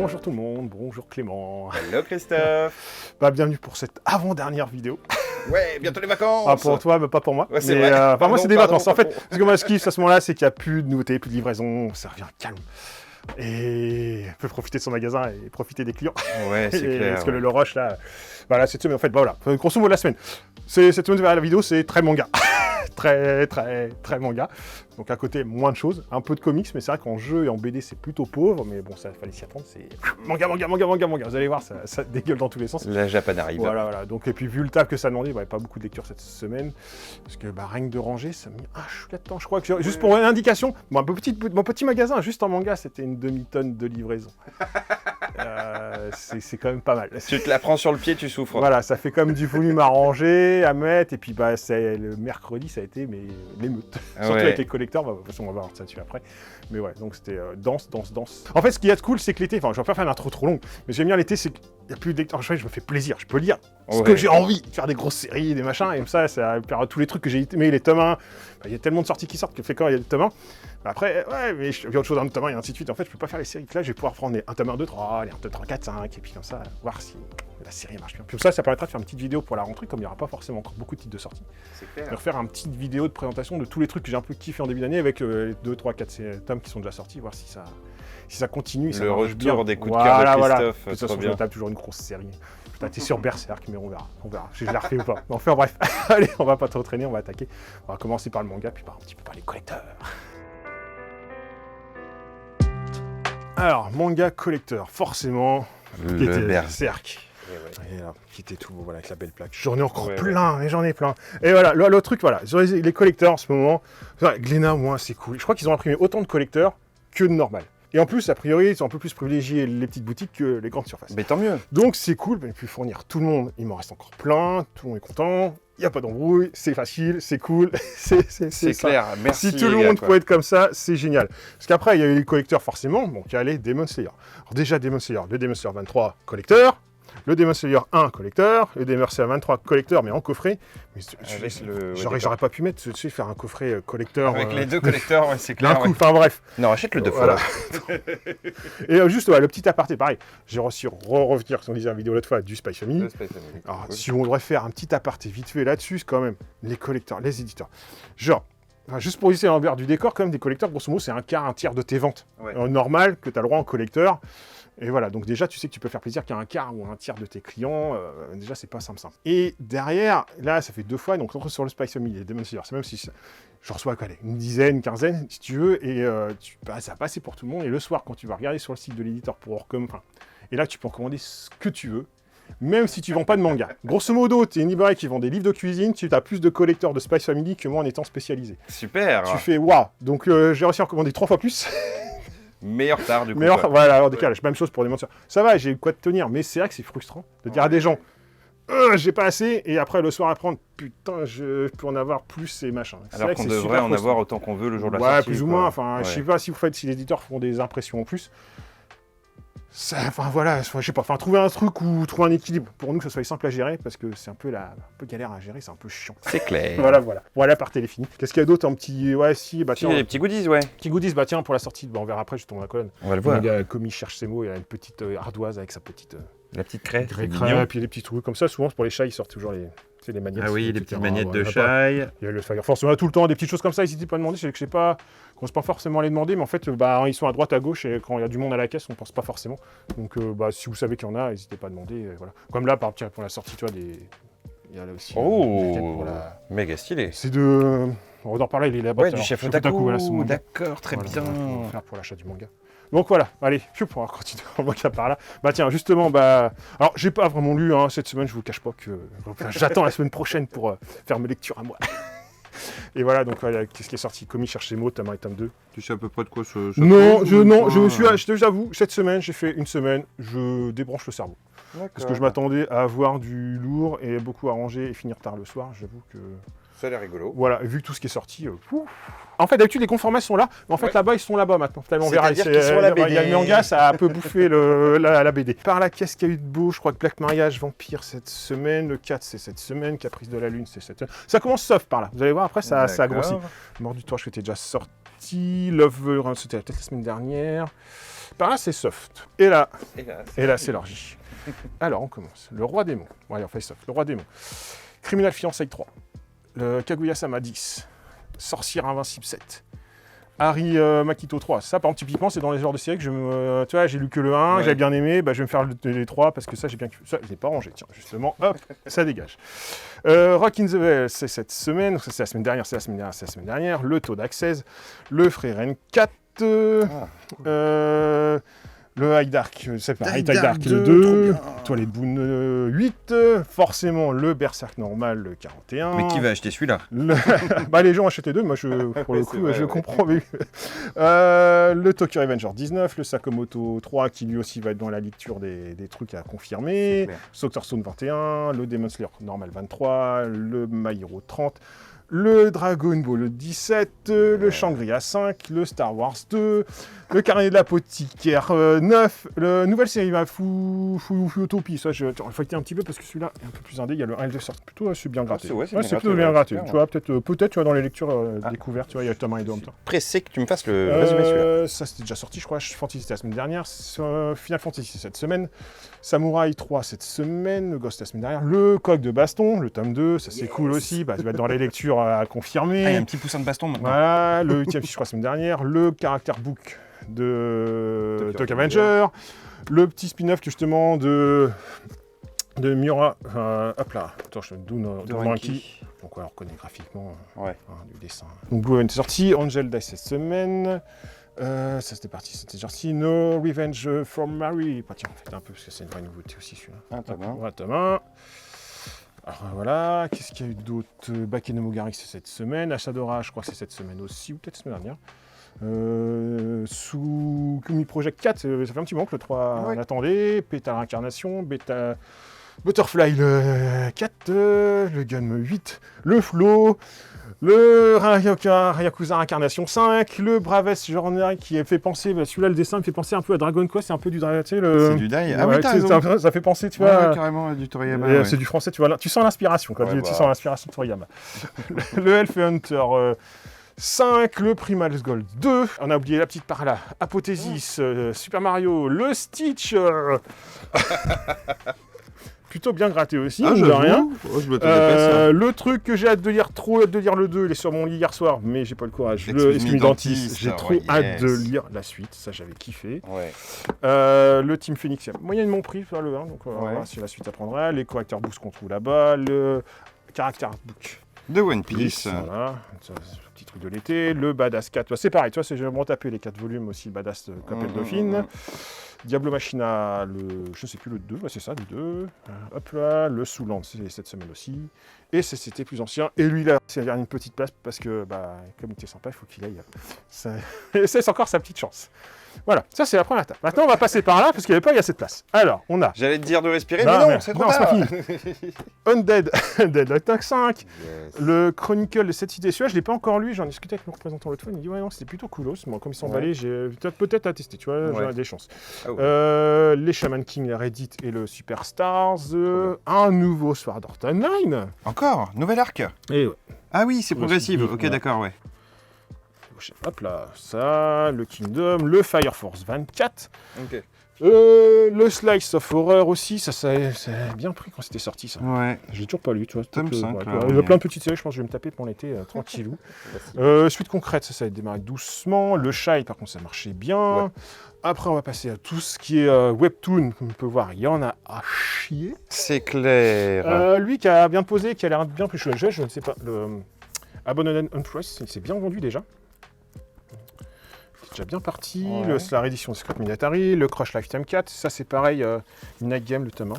Bonjour tout le monde, bonjour Clément. Hello Christophe. Bienvenue pour cette avant-dernière vidéo. Ouais, bientôt les vacances. Ah, pour toi, mais pas pour moi. Ouais, c'est vrai. Moi, c'est des vacances. En fait, pardon. ce que moi, je kiffe à ce moment-là, c'est qu'il n'y a plus de nouveautés, plus de livraison, ça revient calme. Et on peut profiter de son magasin et profiter des clients. Ouais, c'est Et clair. parce que le rush, là, voilà, cette semaine, en fait, voilà, grosso modo, la semaine. Cette semaine, la vidéo, c'est très manga. très manga. Donc à côté, moins de choses, un peu de comics, mais c'est vrai qu'en jeu et en BD, c'est plutôt pauvre, mais bon, ça fallait s'y attendre, c'est manga. Vous allez voir, ça dégueule dans tous les sens. La Japan arrive. Voilà. Donc, et puis vu le taf que ça demandait, pas beaucoup de lecture cette semaine, parce que rien que de ranger, ça m'a mis un chouïa de temps. Je crois que juste pour une indication, mon petit magasin, juste en manga, c'était une demi-tonne de livraison. C'est quand même pas mal. Tu te la prends sur le pied, tu souffres. Voilà, ça fait comme du volume à ranger, à mettre, et puis le mercredi, ça a été l'émeute. Surtout avec les collecteurs, de toute façon, on va voir ça dessus après. Mais ouais, donc c'était dense. En fait, ce qu'il y a de cool, c'est que l'été, enfin, je vais pas faire une intro trop longue, mais j'aime bien l'été, c'est qu'il n'y a plus de lecteurs. Je me fais plaisir, je peux lire ce que j'ai envie, faire des grosses séries, des machins, et ça faire tous les trucs que j'ai aimé, les tomes 1. Il y a tellement de sorties qui sortent que fait quand il y a des tomes 1. Après, mais il y a autre chose, un tome 1 et ainsi de suite. En fait, je peux pas faire les séries. Là, je vais pouvoir prendre un tome 1, 2, 3, un tome 3, 4, 5, et puis comme ça, voir si la série marche bien. Puis comme ça permettra de faire une petite vidéo pour la rentrée, comme il n'y aura pas forcément encore beaucoup de titres de sortie. C'est clair. De refaire une petite vidéo de présentation de tous les trucs que j'ai un peu kiffé en début d'année avec les 2, 3, 4 tomes qui sont déjà sortis, voir si ça continue. Le retour des coups de cœur de Christophe. De toute façon, je tape toujours une grosse série. Putain, t'es sur Berserk, mais on verra. Je la refais ou pas. Enfin bref, allez, on va pas trop traîner, on va attaquer. On va commencer par le manga, puis un petit peu par les collecteurs. Alors, manga collecteur, forcément, qui était Berserk. Et là, qui était tout beau, voilà, avec la belle plaque. J'en ai encore plein, mais j'en ai plein. Et voilà, le truc, voilà, sur les collecteurs en ce moment, Glénat, moi, c'est cool. Je crois qu'ils ont imprimé autant de collecteurs que de normal. Et en plus, a priori, ils sont un peu plus privilégiés les petites boutiques que les grandes surfaces. Mais tant mieux. Donc c'est cool, j'ai pu fournir tout le monde. Il m'en reste encore plein, tout le monde est content. Il n'y a pas d'embrouille, c'est facile, c'est cool. C'est clair, merci. Si tout le monde peut être comme ça, c'est génial. Parce qu'après, il y a eu les collecteurs forcément, donc il y a les Demon Slayer. Alors déjà, Demon Slayer, le Demon Slayer 23 collecteur, le Demon Slayer 1 collecteur, le Demon Slayer 23 collecteur, mais en coffret. Mais j'aurais pas pu mettre, faire un coffret collecteur. Avec les deux collecteurs, c'est clair. D'un coup, enfin bref. Non, achète-le deux fois. Et juste, le petit aparté, pareil. J'ai reçu revenir, si on disait la vidéo l'autre fois, du Spy Family. Alors, si on devrait faire un petit aparté vite fait là-dessus, c'est quand même les collecteurs, les éditeurs. Juste pour essayer l'envers du décor, quand même, des collecteurs, grosso modo, c'est un tiers de tes ventes. Normal, que tu as le droit en collecteur. Et voilà, donc déjà, tu sais que tu peux faire plaisir qu'à un quart ou un tiers de tes clients. Déjà, c'est pas simple. Et derrière, là, ça fait 2 fois, donc entre sur le Spy Family et Demon Slayer, c'est même si je reçois une dizaine, une quinzaine, si tu veux, et ça va passer pour tout le monde. Et le soir, quand tu vas regarder sur le site de l'éditeur et là, tu peux en commander ce que tu veux, même si tu vends pas de manga. Grosso modo, tu es une librairie qui vend des livres de cuisine, tu as plus de collecteurs de Spy Family que moi en étant spécialisé. Super. Tu fais waouh. Donc j'ai réussi à en commander 3 fois plus. Meilleur tard, du coup. Voilà, alors décalage, même chose pour des menteurs. Ça va, j'ai quoi de tenir, mais c'est vrai que c'est frustrant de dire à des gens j'ai pas assez, et après le soir apprendre putain, je peux en avoir plus et machin. Alors qu'on devrait en avoir autant qu'on veut le jour de la sortie. Ouais, plus ou moins, enfin, je sais pas si les éditeurs font des impressions en plus. Je sais pas, trouver un truc ou trouver un équilibre pour nous que ça soit simple à gérer, parce que c'est un peu galère à gérer, c'est un peu chiant. C'est clair. Voilà, par téléphone. Qu'est-ce qu'il y a d'autre en petit... tiens, il y a des petits goodies, Petits goodies, tiens, pour la sortie, on verra après, je tourne la colonne. On va le voir. Il y a Komi cherche ses mots, il y a une petite ardoise avec sa petite... La petite craie, et puis les petits trucs comme ça, souvent pour les chats, ils sortent toujours les manettes. Ah oui, les petites manettes de chai. Il y a le Fire Force, on a tout le temps des petites choses comme ça, n'hésitez pas à demander, c'est que je sais pas, qu'on pense pas forcément à les demander, mais en fait, ils sont à droite, à gauche, et quand il y a du monde à la caisse, on pense pas forcément. Donc, si vous savez qu'il y en a, n'hésitez pas à demander, voilà. Comme là, pour la sortie, tu vois, il y a là aussi... méga stylé. C'est de... On va en parler, il est là-bas. Ouais, du chef Otaku, voilà, d'accord, très bien. On va faire pour l'achat du manga. Donc voilà, allez, on va continuer en manga par là. Tiens, justement, alors j'ai pas vraiment lu, cette semaine, je vous cache pas que... j'attends la semaine prochaine pour faire mes lectures à moi. Et voilà, donc qu'est-ce qui est sorti? Komi cherche ses mots, tome 1 et tome 2. Tu sais à peu près de quoi je j'avoue, cette semaine, j'ai fait une semaine, je débranche le cerveau. Parce que je m'attendais à avoir du lourd et beaucoup à ranger et finir tard le soir, j'avoue que... Ça a l'air rigolo. Voilà, vu tout ce qui est sorti. En fait, d'habitude, les conformations sont là, mais en fait, là-bas, ils sont là-bas maintenant. On verra. Il y a le manga, ça a un peu bouffé la BD. Par là, qu'est-ce qu'il y a eu de beau? Je crois que Black Mariage, Vampire cette semaine. Le 4, c'est cette semaine. Caprice de la Lune, c'est cette semaine. Ça commence soft par là. Vous allez voir, après, ça grossit. Mort du Torche, qui était déjà sorti. Love, c'était peut-être la semaine dernière. Par là, c'est soft. Et là, Et là, c'est l'argie. Alors, on commence. Le roi démon. Bon, allez, on fait soft. Le roi démon. Criminal Fiançailles 3. Le Kaguya-sama 10. Sorcière Invincible 7. Harry Makito 3. Ça, par exemple, typiquement, c'est dans les genres de séries que tu vois, j'ai lu que le 1, j'avais bien aimé, je vais me faire les 3 parce que ça, j'ai bien kiffé. Ça, je l'ai pas rangé, tiens, justement, hop, ça dégage. Rock in the Veil, c'est cette semaine, c'est la semaine dernière, c'est la semaine dernière. Le Taux d'Access, le Freren 4, le High Dark, c'est pareil, High Dark le 2, Toilette Boon 8, forcément le Berserk normal le 41. Mais qui va acheter celui-là? Les gens achetaient deux, moi pour le coup je comprends. Mais... le Tokyo Revenger 19, le Sakamoto 3 qui lui aussi va être dans la lecture des trucs à confirmer, Doctor Stone 21, le Demon Slayer normal 23, le My Hero 30. Le Dragon Ball 17, le Shangri-La 5, le Star Wars 2, le Carnet de l'apothicaire 9, la nouvelle série Utopie. Ça, je vais feuilleter un petit peu parce que celui-là est un peu plus indé. Il y a le 1 et le 2 sortent plutôt, c'est bien gratté. C'est plutôt bien gratté. Tu vois, peut-être tu vois, dans les lectures découvertes, tu vois, il y a Tom 1 et 2 en même temps. Pressé que tu me fasses le résumé celui-là. Ça, c'était déjà sorti, je crois. Fantasy, c'était la semaine dernière. Final Fantasy, cette semaine. Samurai 3, cette semaine. Le Ghost, la semaine dernière. Le Coq de Baston, le tome 2. Ça, c'est cool aussi. Ça va être dans les lectures à confirmer. Il y a un petit poussin de baston maintenant. Voilà, le 8e fiche, je crois, la semaine dernière. Le Character Book de Tokyo Avenger. Le petit spin-off, justement, de Miura. Hop là. Attends, je te donne Doranki. Donc, on reconnaît graphiquement du dessin. Donc, Blue est sorti. Angel Dice cette semaine. Ça, c'était parti. C'était sorti. No Revenge from Mary. Tiens, on fait un peu, parce que c'est une vraie nouveauté aussi, celui-là. Tome 1. Alors voilà, qu'est-ce qu'il y a eu d'autre? Bakenomogari, c'est cette semaine. Ashadora, je crois que c'est cette semaine aussi, ou peut-être la semaine dernière. Sous Kumi Project 4, ça fait un petit moment que le 3 on l'attendait. Pétale Incarnation, Butterfly le 4, le Gun 8, le Flow, le Ryakuza Incarnation 5, le Bravest Journal qui fait penser, celui-là le dessin me fait penser un peu à Dragon Quest, c'est un peu du Dragon, tu sais, c'est du Dai. Ah oui, t'as raison. Ça fait penser, tu vois. Carrément du Toriyama. C'est du français, tu vois, tu sens l'inspiration, tu sens l'inspiration de Toriyama. Le Elf Hunter 5, le Primal Gold 2, on a oublié la petite par là, Apothésis, Super Mario, le Stitch. Plutôt bien gratté aussi, de rien. Le truc que j'ai hâte de lire, trop hâte de lire le 2, il est sur mon lit hier soir, mais j'ai pas le courage. Le Excuse Dentiste, j'ai trop hâte de lire la suite, ça j'avais kiffé. Le Team Phoenix, moyennement pris, le 1, donc c'est la suite à prendre. Les correcteurs books qu'on trouve là-bas, le Character Book de One Piece. Voilà, petit truc de l'été. Le Badass 4, c'est pareil, tu vois, j'ai vraiment tapé les 4 volumes aussi, Badass Copel Dauphine. Diablo Machina, je sais plus, le 2, c'est ça, le 2. Hop là, le Souland, c'est cette semaine aussi. Et c'était plus ancien. Et lui, là, c'est une petite place parce que, comme il était sympa, il faut qu'il aille. C'est encore sa petite chance. Voilà, ça c'est la première étape. Maintenant, on va passer par là parce qu'il n'y avait pas assez de place. Alors, on a. J'allais te dire de respirer, mais non, c'est trop tard. Undead Attack 5, le Chronicle de cette idée. Celui-là, je ne l'ai pas encore lu, j'en ai discuté avec mon représentant l'autre fois. Il me dit, ouais, non, c'était plutôt coolos. Moi, comme ils sont emballés, j'ai peut-être à tester, tu vois, j'ai des chances. Les Shaman King, la Reddit et le Superstars. Un nouveau Sword Art Online. Encore nouvel arc. Et Ah oui, c'est progressif. Ok, d'accord, ouais. Hop là, ça, le Kingdom, le Fire Force 24. Le Slice of Horror aussi, ça a bien pris quand c'était sorti, ça. Ouais. Je l'ai toujours pas lu, tu vois. Tome 5, il y a plein de petites séries, je pense que je vais me taper pour l'été, tranquillou. Suite concrète, ça va démarrer doucement. Le Shy, par contre, ça marchait bien. Ouais. Après, on va passer à tout ce qui est webtoon, comme on peut voir, il y en a à chier. C'est clair. Lui qui a bien posé, qui a l'air bien plus chaud. Je ne sais pas, le Abandoned Unpress, il s'est bien vendu déjà. C'est déjà bien parti. La réédition de Scott Minatari, le Crush Lifetime 4, ça c'est pareil, Midnight Game, le tome 1.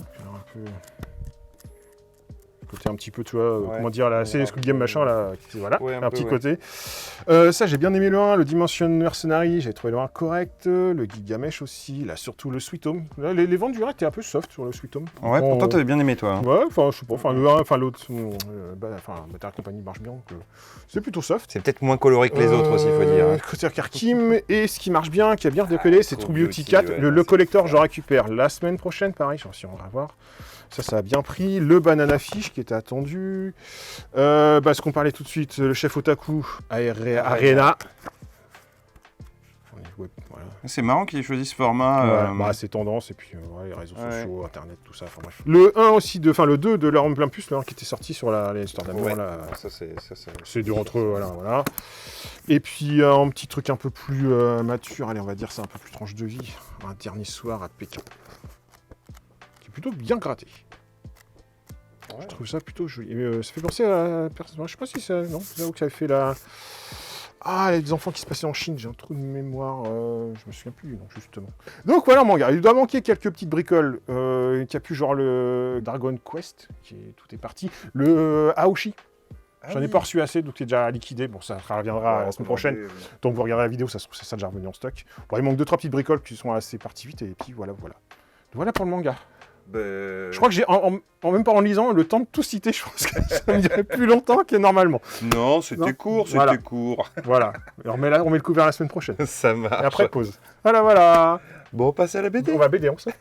Côté un petit peu, tu vois, comment dire, la série Squid Game machin, là, voilà, un petit côté. Ça, j'ai bien aimé le 1, le Dimension Mercenary, j'ai trouvé le 1 correct, le Gilgamesh aussi, là, surtout le Sweet Home. Là, les ventes du 1 étaient un peu soft sur le Sweet Home. Ouais, pourtant, t'avais bien aimé, toi. Ouais, enfin, je sais pas, le 1, enfin, l'autre, Battle Company marche bien, donc c'est plutôt soft. C'est peut-être moins coloré que les autres aussi, il faut dire. Crusader Karkim, et ce qui marche bien, qui a bien décollé, c'est True Beauty 4. Le collector, je récupère la semaine prochaine, pareil, si on va voir. Ça a bien pris. Le Banana Fish qui était attendu. Ce qu'on parlait tout de suite, le chef Otaku, Arena. Voilà. C'est marrant qu'il ait choisi ce format. Ouais, c'est tendance, et puis les réseaux sociaux, internet, tout ça, enfin bref. Le 1 aussi, le 2 de l'Arme plein plus, le 1 qui était sorti sur les histoires d'amour, là. C'est du rentre, voilà. Et puis un petit truc un peu plus mature, allez, on va dire c'est un peu plus tranche de vie. Un dernier soir à Pékin. Qui est plutôt bien gratté. Ouais. Je trouve ça plutôt joli. Ça fait penser à la personne. Je sais pas si c'est. Non, c'est là où ça fait la. Ah, les enfants qui se passaient en Chine, j'ai un trou de mémoire. Je me souviens plus du nom, justement. Donc voilà, manga. Il doit manquer quelques petites bricoles. Il y a plus genre le Dragon Quest, tout est parti. Le Aoshi. J'en ai pas reçu assez, donc c'est déjà liquidé. Bon, ça reviendra la semaine prochaine. Donc vous regarderez la vidéo, ça se trouve, c'est ça déjà revenu en stock. Bon, il manque 2-3 petites bricoles qui sont assez parties vite, et puis voilà. Voilà pour le manga. Je crois que j'ai, même pas en lisant, le temps de tout citer, je pense que ça me dirait plus longtemps que normalement. Non, c'était court. Voilà. Alors, on met le couvert la semaine prochaine. Ça marche. Et après, pause. Voilà. Bon, on passe à la BD. On va BD, on saute.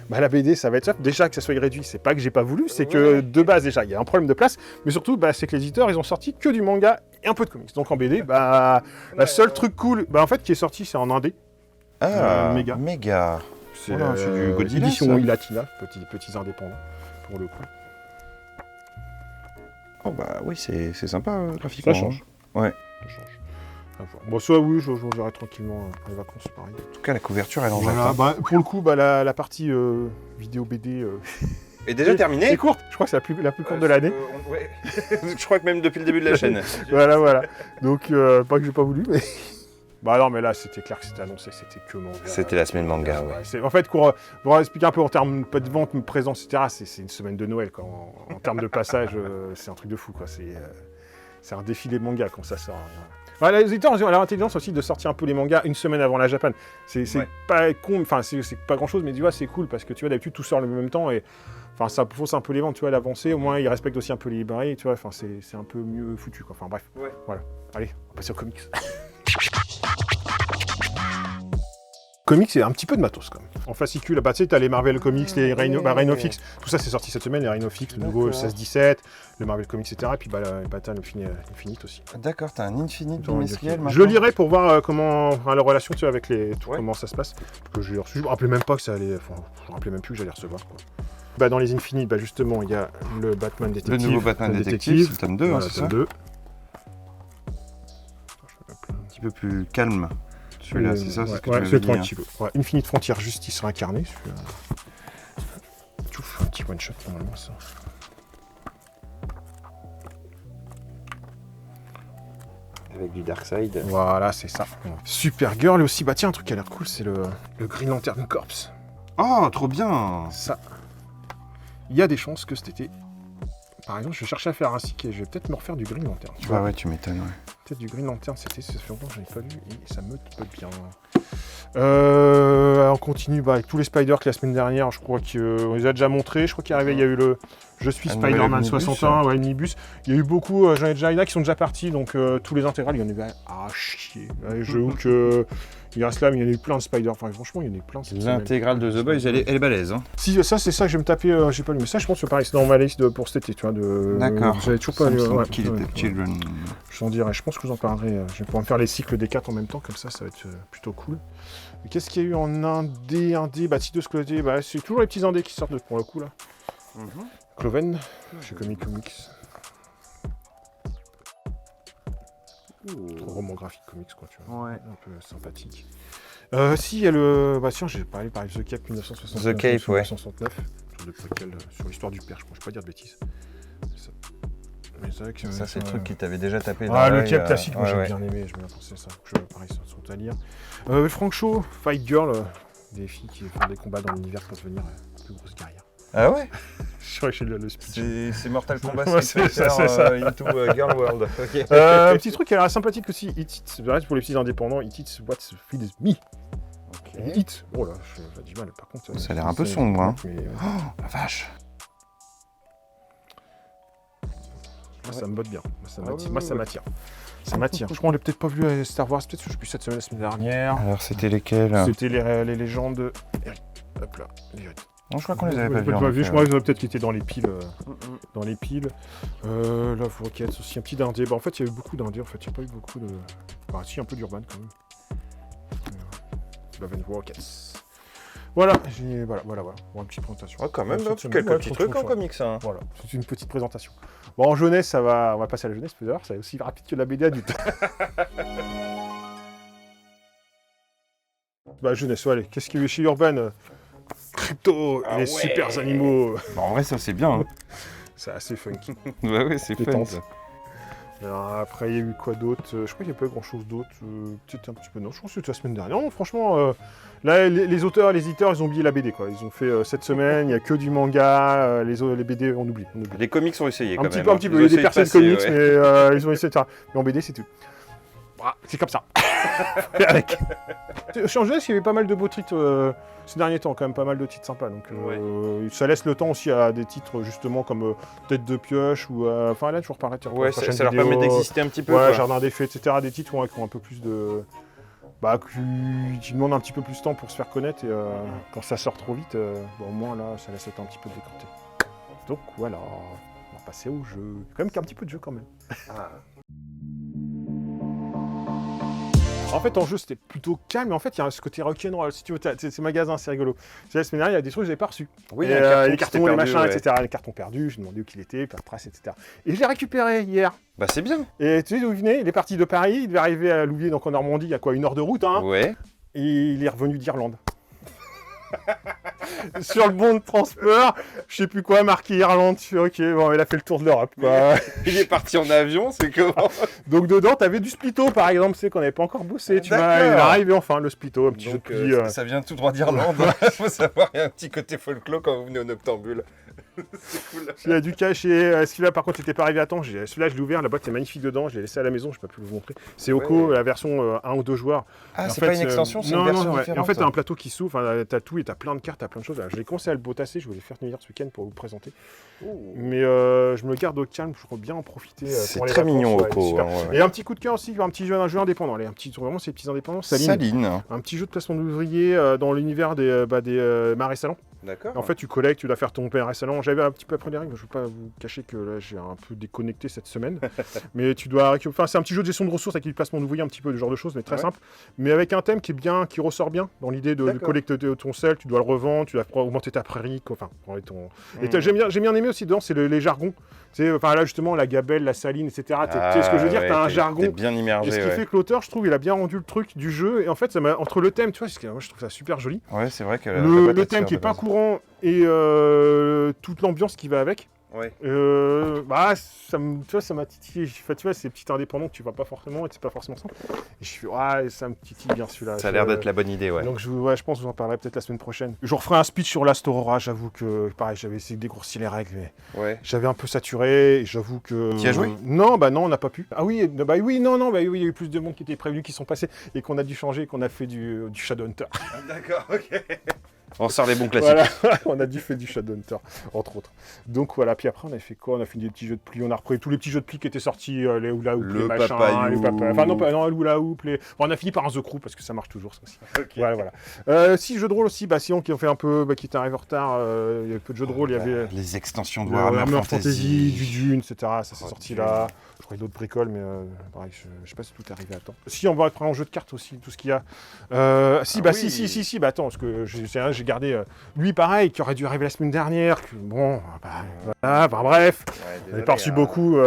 La BD, ça va être ça. Déjà que ça soit réduit, c'est pas que j'ai pas voulu, c'est que de base, déjà, il y a un problème de place, mais surtout, c'est que les éditeurs, ils ont sorti que du manga et un peu de comics. Donc en BD, la seule truc cool, en fait, qui est sorti, c'est en indé. Méga. C'est du Godzilla. Édition Ilatina, petits indépendants, pour le coup. Oh oui, c'est sympa, graphiquement. Ça change. Ouais. Ça change. Bon, soit oui, je verrai tranquillement pour les vacances, pareil. En tout cas, la couverture, elle en jette. Voilà, pour le coup, la partie vidéo BD... est déjà terminée. C'est courte, je crois que c'est la plus courte de l'année. Ouais. Je crois que même depuis le début de la chaîne. Voilà. Donc, pas que j'ai pas voulu, mais... non, mais là, c'était clair que c'était annoncé, c'était que manga. C'était la semaine manga, ouais. En fait, pour expliquer un peu en termes de vente, présence, etc., c'est une semaine de Noël, quoi. En termes de passage, c'est un truc de fou, quoi. C'est un défilé de manga quand ça sort. Les éditeurs ont l'intelligence aussi de sortir un peu les mangas une semaine avant la Japan. C'est pas con, enfin, c'est pas grand-chose, mais tu vois, c'est cool, parce que tu vois, d'habitude, tout sort le même temps, et... Enfin, ça fausse un peu les ventes, tu vois, l'avancée. Au moins, ils respectent aussi un peu les librairies, tu vois. Enfin, c'est un peu mieux foutu, quoi. Enfin, bref. Ouais. Voilà. Allez, on va passer aux comics. Comics, c'est un petit peu de matos, quand même. En fascicule, tu sais, t'as les Marvel Comics, les Rhino Fix. Tout ça, c'est sorti cette semaine, les Rhino Fix, le nouveau 16-17, le Marvel Comics, etc. Et puis, t'as l'Infinite aussi. D'accord, t'as un Infinite bimestriel maintenant. Je le lirai pour voir comment la relation, tu vois, avec comment ça se passe. Parce que j'ai reçu, je me rappelais même pas que ça allait... Enfin, je me rappelais même plus que j'allais recevoir, quoi. Dans les Infinites, justement, il y a le Batman Détective. Le nouveau Batman Détective, c'est le tome 2, voilà, c'est ça tome 2. Un petit peu plus calme, celui-là, c'est ça, c'est ce que tu m'avais c'est dit. tranquille. Ouais, Infinite Frontier Justice réincarné, celui-là. Un petit one-shot, normalement, ça. Avec du Darkseid. Voilà, c'est ça. Supergirl, et aussi, tiens, un truc qui a l'air cool, c'est le Green Lantern Corps. Oh, trop bien. Ça. Il y a des chances que cet été, par exemple, je cherchais à faire un cycle et je vais peut-être me refaire du Green Lantern. Ouais, tu m'étonnes, ouais. Peut-être du Green Lantern cet été, ça fait longtemps que je n'ai pas lu et ça me peut bien. On continue avec tous les Spider que la semaine dernière, je crois qu'on les a déjà montrés. Je crois qu'il y a eu le Je suis Spider-Man 61, Omnibus. Il y a eu beaucoup, j'en ai déjà, il y en a qui sont déjà partis, donc tous les intégrales, il y en avait à chier. Je vous que... Il reste là, mais il y en a eu plein de Spider. Enfin, franchement, il y en a eu plein. L'intégrale de The Boys, elle est balèze. Hein. Si, ça, c'est ça que je vais me taper. J'ai pas lu, mais ça, je pense que pareil, c'est dans ma liste pour cet été, tu vois. D'accord. J'avais toujours pas lu. Children. Je t'en dirai, je pense que vous en parlerez. Je vais pouvoir me faire les cycles des 4 en même temps, comme ça va être plutôt cool. Qu'est-ce qu'il y a eu en indé si de ce côté, c'est toujours les petits indés qui sortent pour le coup, là. Cloven, chez Comics. Roman graphique comics, quoi, tu vois. Ouais. Un peu sympathique. Si, il y a le... tiens, j'ai parlé par The Cape 1969. The Cape, ouais. 1969. Sur le préquel, sur l'histoire du père, je ne peux pas dire de bêtises. Ça, c'est le truc qui t'avait déjà tapé dans le Cape classique, moi j'ai bien aimé, je me pensais ça. Pareil, ça se à lire. Frank Shaw, Fight Girl, des filles qui font des combats dans l'univers pour devenir plus grosses guerrières. Ah ouais? Je crois que j'ai le speech. C'est Mortal Kombat, c'est ça. Into Girl World. Okay. Petit truc qui a l'air sympathique aussi, It It. Pour les petits indépendants, It It, What's Feels Me. Okay. It. Oh là, j'ai du mal, par contre. Ça a l'air un peu sombre, hein. Mais, oh, la vache. Moi, ça me botte bien. Moi, ça m'attire. Ça m'attire. Je crois qu'on l'a peut-être pas vu à Star Wars, peut-être que je plus cette semaine dernière. Alors, c'était lesquels? C'était les légendes. Hop là, Non, je crois qu'on les avait pas vus. Je crois qu'ils auraient peut-être qui étaient dans les piles. Love Rockets aussi, un petit d'indé. Bah, en fait, il y a eu beaucoup d'indé. En fait, il n'y a pas eu beaucoup de. Bah, si, un peu d'urban quand même. Love and Rockets. Voilà, voilà. Bon, une petite présentation. Ouais, quand même, quelques petits trucs en comics. Hein. Voilà, c'est une petite présentation. Bon, en jeunesse, on va passer à la jeunesse, peut-être. C'est aussi rapide que la BD adulte. Bah, jeunesse, allez. Qu'est-ce qu'il y a eu chez Urban? Crypto, les super animaux. Bah, en vrai, ça c'est bien. Hein. C'est assez funky. ouais, c'est fun. Alors, après, il y a eu quoi d'autre? Je crois qu'il n'y a pas eu grand-chose d'autre. Peut-être un petit peu. Non, je pense que c'était la semaine dernière. Non, franchement, là, les auteurs, les éditeurs, ils ont oublié la BD, quoi. Ils ont fait cette semaine, il n'y a que du manga. Les BD, on oublie. Les comics ont essayé, quand même. Un petit peu. Il y a des personnes comics, mais ils ont essayé de faire. Mais en BD, c'est tout. Bah, c'est comme ça. Avec. Chez Angers, il y avait pas mal de beaux titres ces derniers temps, quand même pas mal de titres sympas. Donc ça laisse le temps aussi à des titres justement comme Tête de pioche ou enfin là je vous reparlerai. Ouais, ça leur permet d'exister un petit peu. Ouais, quoi. Jardin des fées, etc. Des titres qui ont un peu plus de, qui demandent un petit peu plus de temps pour se faire connaître et quand ça sort trop vite, au moins là ça laisse le temps un petit peu de décanter. Donc voilà, on va passer au jeu. Quand même qu'un petit peu de jeu quand même. En fait, en jeu, c'était plutôt calme, mais en fait, il y a ce côté rock'n'roll. Si tu veux, ces magasins, c'est rigolo. La semaine dernière, il y a des trucs que je n'avais pas reçus. Oui, les cartons, les machins, etc. Les cartons perdus, j'ai demandé où il était, pas de trace, etc. Et je l'ai récupéré hier. Bah, c'est bien. Et tu sais d'où il venait? Il est parti de Paris, il devait arriver à Louviers, donc en Normandie, il y a quoi, 1 heure de route, hein. Ouais. Et il est revenu d'Irlande. Sur le bon de transport, je sais plus quoi, marqué Irlande, je suis ok, bon, il a fait le tour de l'Europe, quoi. Il est parti en avion, c'est comment? Donc dedans, t'avais du Splitto, par exemple, c'est qu'on n'avait pas encore bossé, tu vois, il est arrivé enfin, le Splitto, un petit jeu de pli. Ça vient tout droit d'Irlande, faut savoir, il y a un petit côté folklore quand vous venez au Noctambule. C'est cool. Il a dû cacher, celui-là par contre, il n'était pas arrivé à temps, celui-là je l'ai ouvert, la boîte est magnifique dedans, je l'ai laissé à la maison, je ne peux pas plus vous montrer. C'est Oko, la version 1 ou 2 joueurs. Ah, c'est pas une extension, c'est une version différente. Et en fait, t'as un plateau qui s'ouvre, t'as tout et t'as plein de cartes, t'as plein de choses. Je l'ai commencé à le bottasser, je voulais faire venir ce week-end pour vous présenter. Mais je me le garde au calme, je pourrais bien en profiter. C'est très mignon, Oko. Et un petit coup de cœur aussi, un jeu indépendant, vraiment ces petits indépendants. Saline. Un petit jeu de placement d'ouvriers dans l'univers des marais salons. D'accord. En fait, tu collectes, tu dois faire ton marais salon. J'avais un petit peu appris les règles, je ne vais pas vous cacher que là, j'ai un peu déconnecté cette semaine. Mais tu dois récupérer. Enfin, c'est un petit jeu de gestion de ressources avec du placement d'ouvriers, un petit peu, ce genre de choses, mais très simple. Mais avec un thème qui ressort bien dans l'idée de collecter ton sel, tu dois le revendre, tu dois augmenter ta prairie, enfin, Et j'ai bien aimé aussi dedans, c'est les jargons. Enfin là justement la gabelle, la saline, etc. Tu sais ce que je veux dire, t'as un jargon. T'es bien immergé. Et ce qui fait que l'auteur, je trouve, il a bien rendu le truc du jeu. Et en fait, ça m'a entre le thème, tu vois, parce que moi je trouve ça super joli. Ouais, c'est vrai que le thème qui est pas courant et toute l'ambiance qui va avec. Ouais. Ça m'a titillé. Enfin, tu vois, c'est petits indépendants que tu vois pas forcément et c'est pas forcément simple. Et je suis, ça me titille bien celui-là. Ça a l'air d'être la bonne idée, ouais. Donc je pense que vous en parlerez peut-être la semaine prochaine. Je referai un speech sur Last Aurora. J'avoue que, pareil, j'avais essayé de dégrossir les règles, mais j'avais un peu saturé. Et j'avoue que. Tu as joué? Non, on n'a pas pu. Ah oui, il y a eu plus de monde qui était prévenu, qui sont passés et qu'on a dû changer, qu'on a fait du Shadowhunter. D'accord, ok. On sort les bons classiques. Voilà, on a dû faire du Shadowhunter, entre autres. Donc voilà, puis après on a fait quoi? On a fait des petits jeux de pli, on a repris tous les petits jeux de pli qui étaient sortis, les hula hoop, les machins, les papayou. Enfin non, le hula hoop, on a fini par un The Crew parce que ça marche toujours ça aussi. Okay. Voilà. Si jeu de rôle aussi, Sion qui ont fait un peu, qui était arrivé en retard, il y avait peu de jeux de rôle, il y avait les extensions de Warhammer Fantasy, du Dune, etc. Ça s'est sorti là. Je crois qu'il y a d'autres bricoles, mais pareil, je sais pas si tout est arrivé à temps. Si, on va prendre en jeu de cartes aussi, tout ce qu'il y a. Si, attends, parce que j'ai gardé lui pareil, qui aurait dû arriver la semaine dernière. Bref, on n'est pas reçu beaucoup.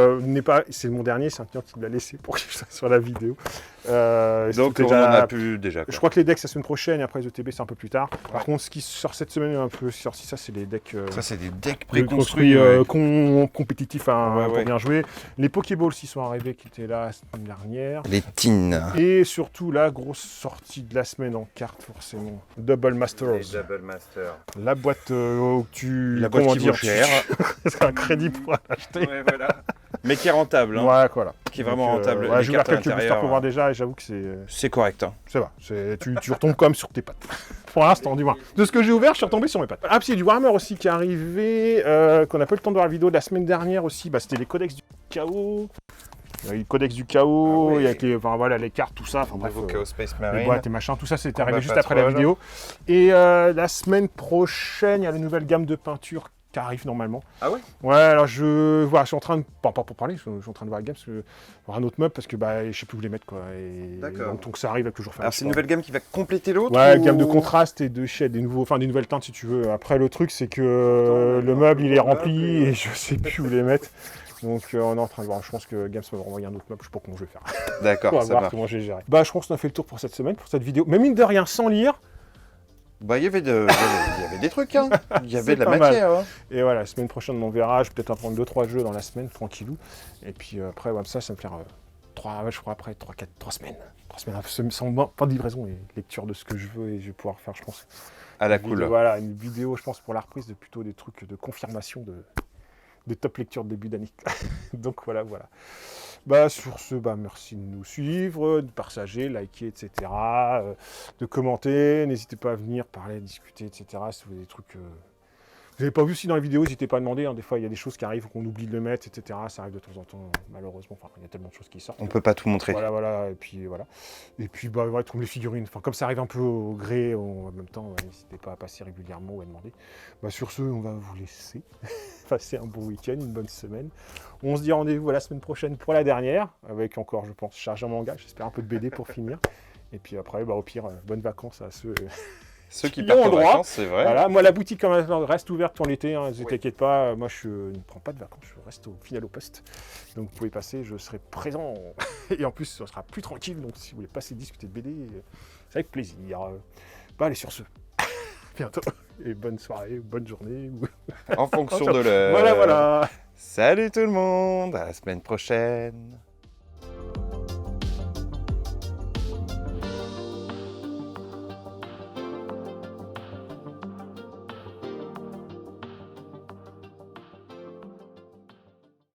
C'est mon dernier, c'est un client qui me l'a laissé pour que je sois sur la vidéo. Donc on en a plus déjà. Je crois que les decks la semaine prochaine et après les ETB c'est un peu plus tard. Par contre, ce qui sort cette semaine un peu sorti, ça c'est les decks. Ça c'est des decks préconstruits, compétitifs pour bien jouer. Les Pokéballs aussi sont arrivés qui étaient là la semaine dernière. Les Teens. Et surtout la grosse sortie de la semaine en cartes forcément. Double Masters. Les Double Masters. La boîte où tu. La boîte qui vaut cher. C'est un crédit pour l'acheter. Ouais, voilà. Mais qui est rentable. Hein. Ouais, voilà. Qui est vraiment rentable. J'ai ouvert quelques boosters pour voir déjà et j'avoue que c'est. C'est correct. Hein. Ça va. Tu retombes quand même sur tes pattes. Pour l'instant, du moins. De ce que j'ai ouvert, je suis retombé sur mes pattes. Ah, puis il y a du Warhammer aussi qui est arrivé, qu'on n'a pas eu le temps de voir la vidéo de la semaine dernière aussi. C'était les Codex du Chaos. Il y a le Codex du Chaos, Ah oui. il y a les, enfin, voilà, les cartes, tout ça. Enfin bref, Nouveau Chaos Space les Marine. boîtes et machin, tout ça c'était Combat arrivé juste après la Patrol. vidéo. Et la semaine prochaine, il y a la nouvelle gamme de peinture qui arrive normalement. Ah ouais? Ouais, alors je suis en train de, pas pour parler, je suis en train de voir la gamme, parce que voir un autre meuble, parce que bah, je sais plus où les mettre, quoi. Et D'accord. donc ça arrive avec le jour férié. Alors c'est une nouvelle gamme qui va compléter l'autre? Ouais, ou... gamme de contraste et de shades, des nouvelles teintes si tu veux. Après le truc c'est que Pourtant, le on a meuble un il est gros rempli meuble, et je sais plus où les mettre. Donc on est en train de voir, je pense que Games va me renvoyer un autre meuble, je sais pas comment je vais faire. On D'accord, va ça voir marche. comment je vais gérer. Bah je pense qu'on a fait le tour pour cette semaine, pour cette vidéo. Mais mine de rien, sans lire. Bah il y avait des trucs, hein. Il y avait C'est de la pas matière. Hein. Et voilà, la semaine prochaine on verra, je vais peut-être apprendre 2-3 jeux dans la semaine, tranquillou. Et puis après, ouais, ça me faire 3 semaines. 3 semaines sans pas de livraison et lecture de ce que je veux et je vais pouvoir faire, je pense. À la Une vidéo, cool. voilà, une vidéo, je pense, pour la reprise de plutôt des trucs de confirmation de top lecture de début d'année. Donc voilà. Bah, sur ce, bah, merci de nous suivre, de partager, liker, etc. De commenter. N'hésitez pas à venir parler, discuter, etc. Si vous avez des trucs. Vous n'avez pas vu aussi dans les vidéos, n'hésitez pas à demander. Hein. Des fois, il y a des choses qui arrivent qu'on oublie de le mettre, etc. Ça arrive de temps en temps, malheureusement. Enfin, il y a tellement de choses qui sortent. On peut pas tout montrer. Voilà. Et puis, bah, ouais, comme les figurines. Enfin, comme ça arrive un peu au gré, en même temps, ouais, n'hésitez pas à passer régulièrement ou à demander. Bah, sur ce, on va vous laisser. Passez un bon week-end, une bonne semaine. On se dit rendez-vous à la semaine prochaine pour la dernière, avec encore, je pense, charge en manga. J'espère un peu de BD pour finir. Et puis après, bah, au pire, bonnes vacances à ceux... Ceux qui Ils partent ont en le droit. vacances, c'est vrai. Voilà, moi la boutique quand même reste ouverte pour l'été, hein, ne Oui. t'inquiète pas, moi je ne prends pas de vacances, je reste au final au poste. Donc vous pouvez passer, je serai présent. Et en plus, ça sera plus tranquille, donc si vous voulez passer discuter de BD, c'est avec plaisir. Bah allez sur ce. Bientôt. Et bonne soirée, bonne journée. En fonction de l'heure. Voilà. Salut tout le monde, à la semaine prochaine.